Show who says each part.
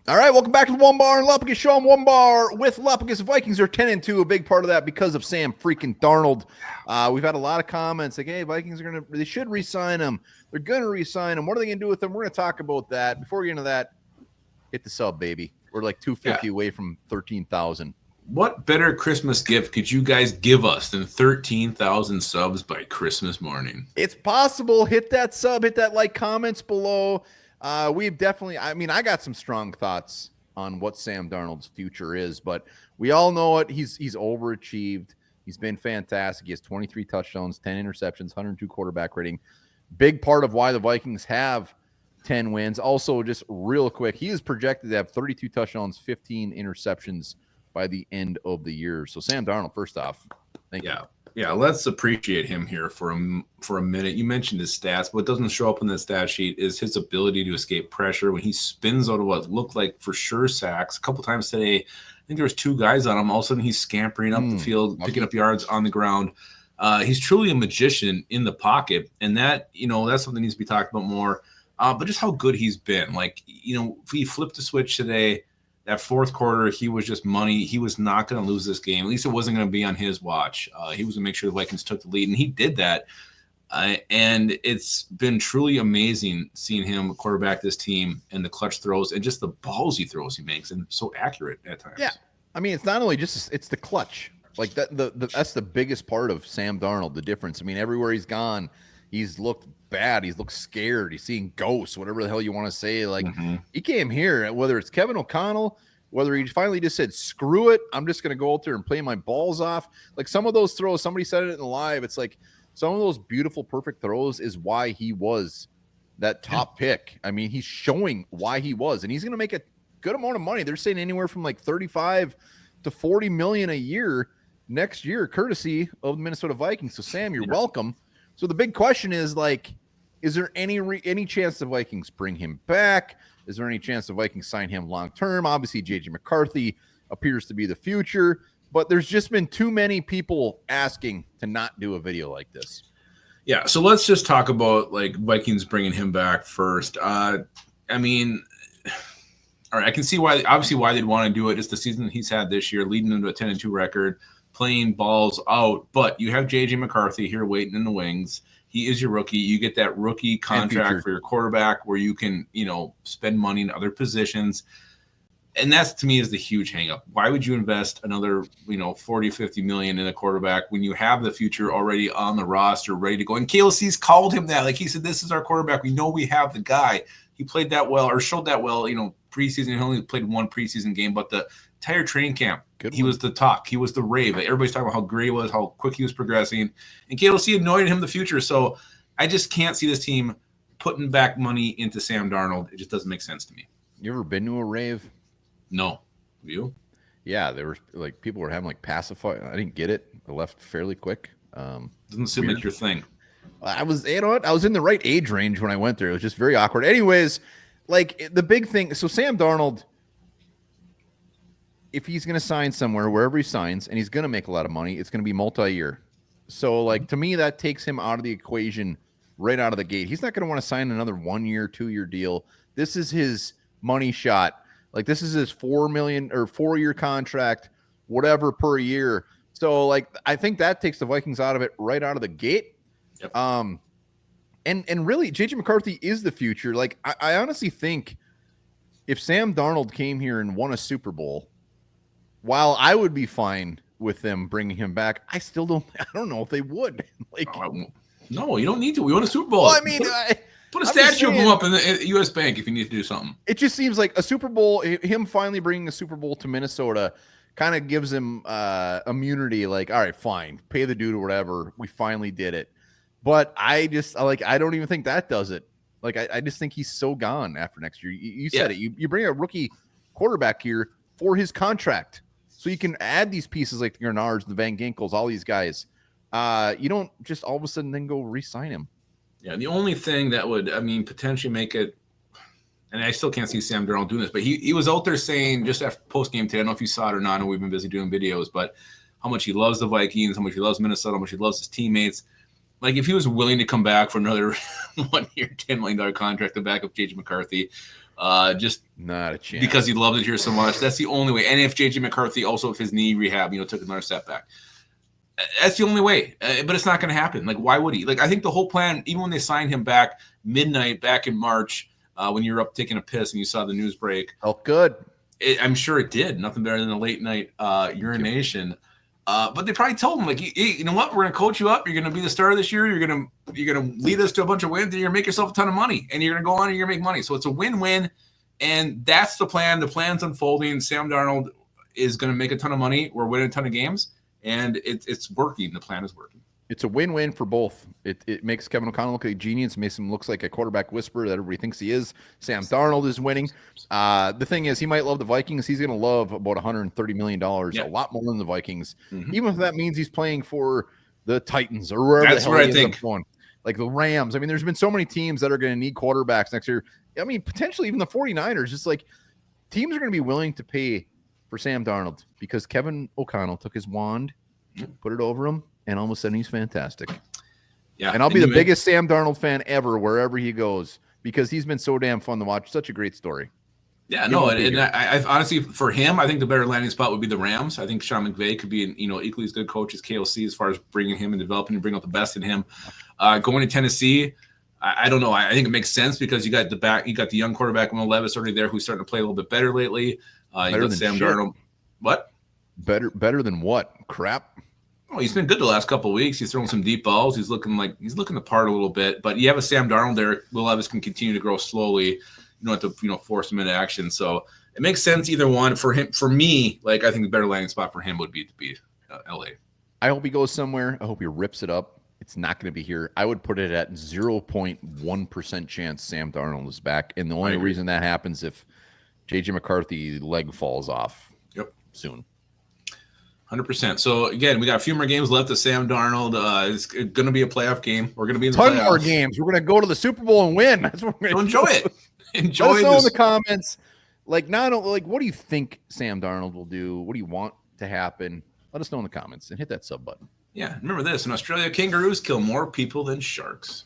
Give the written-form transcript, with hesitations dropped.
Speaker 1: All right, welcome back to the Onebar and Lupagus show. I'm Onebar with Lupagus. Vikings are 10-2. A big part of that because of Sam freaking Darnold. We've had a lot of comments like, "Hey, Vikings are they should re-sign him. They're gonna re-sign him. What are they gonna do with him?" We're gonna talk about that. Before we get into that, hit the sub, baby. We're like 250 away from 13,000.
Speaker 2: What better Christmas gift could you guys give us than 13,000 subs by Christmas morning?
Speaker 1: It's possible. Hit that sub. Hit that like. Comments below. We've definitely, I got some strong thoughts on what Sam Darnold's future is, but we all know it. He's overachieved. He's been fantastic. He has 23 touchdowns, 10 interceptions, 102 quarterback rating. Big part of why the Vikings have 10 wins. Also, just real quick, he is projected to have 32 touchdowns, 15 interceptions by the end of the year. So Sam Darnold, first off, thank you.
Speaker 2: Yeah, let's appreciate him here for a minute. You mentioned his stats. What doesn't show up in the stat sheet is his ability to escape pressure when he spins out of what looked like for sure sacks. A couple times today, I think there was two guys on him. All of a sudden, he's scampering up the field, picking up yards on the ground. He's truly a magician in the pocket, and that's something that needs to be talked about more. But just how good he's been. Like, if he flipped the switch today, that fourth quarter, he was just money. He was not going to lose this game. At least it wasn't going to be on his watch. He was going to make sure the Vikings took the lead, and he did that. And it's been truly amazing seeing him quarterback this team and the clutch throws and just the ballsy throws he makes, and so accurate at times.
Speaker 1: Yeah, I mean, it's not only it's the clutch. Like that, that's the biggest part of Sam Darnold. The difference. I mean, everywhere he's gone, he's looked bad. He's looked scared. He's seeing ghosts, whatever the hell you want to say. Like he came here, whether it's Kevin O'Connell, whether he finally just said, screw it, I'm just going to go out there and play my balls off. Like some of those throws, somebody said it in live. It's like some of those beautiful, perfect throws is why he was that top pick. I mean, he's showing why he was, and he's going to make a good amount of money. They're saying anywhere from like 35 to 40 million a year next year, courtesy of the Minnesota Vikings. So Sam, you're welcome. So the big question is, like, is there any chance the Vikings bring him back? Is there any chance the Vikings sign him long-term? Obviously, J.J. McCarthy appears to be the future, but there's just been too many people asking to not do a video like this.
Speaker 2: Yeah, so let's just talk about, like, Vikings bringing him back first. I mean, all right, I can see why they'd want to do it. It's the season he's had this year, leading into a 10-2 record, playing balls out. But you have J.J. McCarthy here waiting in the wings. He is your rookie. You get that rookie contract for your quarterback where you can, spend money in other positions. And that's, to me, is the huge hang-up. Why would you invest another, 40, 50 million in a quarterback when you have the future already on the roster, ready to go? And KLC's called him that. Like, he said, this is our quarterback. We know we have the guy. He played that well, or showed that well, preseason. He only played one preseason game, but the entire training camp, he was the talk. He was the rave. Everybody's talking about how great he was, how quick he was progressing. And KLC anointed him the future. So I just can't see this team putting back money into Sam Darnold. It just doesn't make sense to me.
Speaker 1: You ever been to a rave?
Speaker 2: No. You?
Speaker 1: Yeah, there were like people were having like pacify. I didn't get it. I left fairly quick.
Speaker 2: Doesn't seem like your thing.
Speaker 1: I was in the right age range when I went there. It was just very awkward. Anyways, like the big thing. So Sam Darnold, if he's going to sign somewhere, wherever he signs, and he's going to make a lot of money, it's going to be multi-year. So, like, to me, that takes him out of the equation right out of the gate. He's not going to want to sign another 1 year, 2 year deal. This is his money shot. Like, this is his $4 million or 4 year contract, whatever per year. So, like, I think that takes the Vikings out of it right out of the gate.
Speaker 2: Yep.
Speaker 1: And really, J.J. McCarthy is the future. Like, I honestly think if Sam Darnold came here and won a Super Bowl, while I would be fine with them bringing him back, I don't know if they would. Like,
Speaker 2: no, you don't need to. We won a Super Bowl.
Speaker 1: Well, I mean,
Speaker 2: put a statue of him up in the U.S. Bank if you need to do something.
Speaker 1: It just seems like a Super Bowl, him finally bringing a Super Bowl to Minnesota kind of gives him immunity. Like, all right, fine, pay the dude or whatever. We finally did it. But I don't even think that does it. Like, I just think he's so gone after next year. You said it. You bring a rookie quarterback here for his contract. So you can add these pieces like the Gernards, the Van Ginkels, all these guys. You don't just all of a sudden then go re-sign him.
Speaker 2: Yeah, the only thing that would, potentially make it, and I still can't see Sam Darnold doing this, but he was out there saying just after post-game today, I don't know if you saw it or not, I know we've been busy doing videos, but how much he loves the Vikings, how much he loves Minnesota, how much he loves his teammates. Like, if he was willing to come back for another 1 year, $10 million contract to back up J.J. McCarthy, Just
Speaker 1: not a chance
Speaker 2: because he loved it here so much. That's the only way. And if JJ McCarthy also, if his knee rehab, took another setback, that's the only way. But it's not going to happen. Like, why would he? Like, I think the whole plan, even when they signed him back midnight back in March, when you were up taking a piss and you saw the news break,
Speaker 1: felt good.
Speaker 2: I'm sure it did. Nothing better than a late night urination. But they probably told him, like, hey, you know what? We're going to coach you up. You're going to be the starter this year. You're going to lead us to a bunch of wins, and you're going to make yourself a ton of money. And you're going to go on and you're going to make money. So it's a win-win. And that's the plan. The plan's unfolding. Sam Darnold is going to make a ton of money. We're winning a ton of games. And it's working. The plan is working.
Speaker 1: It's a win-win for both. It makes Kevin O'Connell look like a genius, makes him looks like a quarterback whisperer that everybody thinks he is. Sam Darnold is winning. The thing is, he might love the Vikings. He's going to love about $130 million, a lot more than the Vikings, even if that means he's playing for the Titans or wherever the hell he ends up going. Like the Rams. I mean, there's been so many teams that are going to need quarterbacks next year. I mean, potentially even the 49ers. Just like teams are going to be willing to pay for Sam Darnold because Kevin O'Connell took his wand, put it over him, and all of a sudden he's fantastic. Yeah. And I'll be the biggest Sam Darnold fan ever wherever he goes because he's been so damn fun to watch. Such a great story.
Speaker 2: Yeah, no, and I honestly, for him, I think the better landing spot would be the Rams. I think Sean McVay could be an equally as good coach as KOC as far as bringing him and developing and bring out the best in him. Going to Tennessee, I don't know. I think it makes sense because you got the young quarterback Will Levis already there who's starting to play a little bit better lately. You got Sam Darnold. What?
Speaker 1: Better than what? Crap.
Speaker 2: Oh, he's been good the last couple of weeks. He's throwing some deep balls. He's looking the part a little bit. But you have a Sam Darnold there. Will Levis can continue to grow slowly. You don't have to force him into action. So it makes sense either one for him. For me, like I think the better landing spot for him would be to be LA.
Speaker 1: I hope he goes somewhere. I hope he rips it up. It's not going to be here. I would put it at 0.1% chance Sam Darnold is back. And the only reason that happens if JJ McCarthy leg falls off soon.
Speaker 2: 100%. So, again, we got a few more games left of Sam Darnold. It's going to be a playoff game. We're going to be in the playoffs.
Speaker 1: 10 more games. We're going to go to the Super Bowl and win. That's what we're going to
Speaker 2: enjoy it. Enjoy
Speaker 1: Let us know in the comments. What do you think Sam Darnold will do? What do you want to happen? Let us know in the comments and hit that sub button.
Speaker 2: Yeah, remember this. In Australia, kangaroos kill more people than sharks.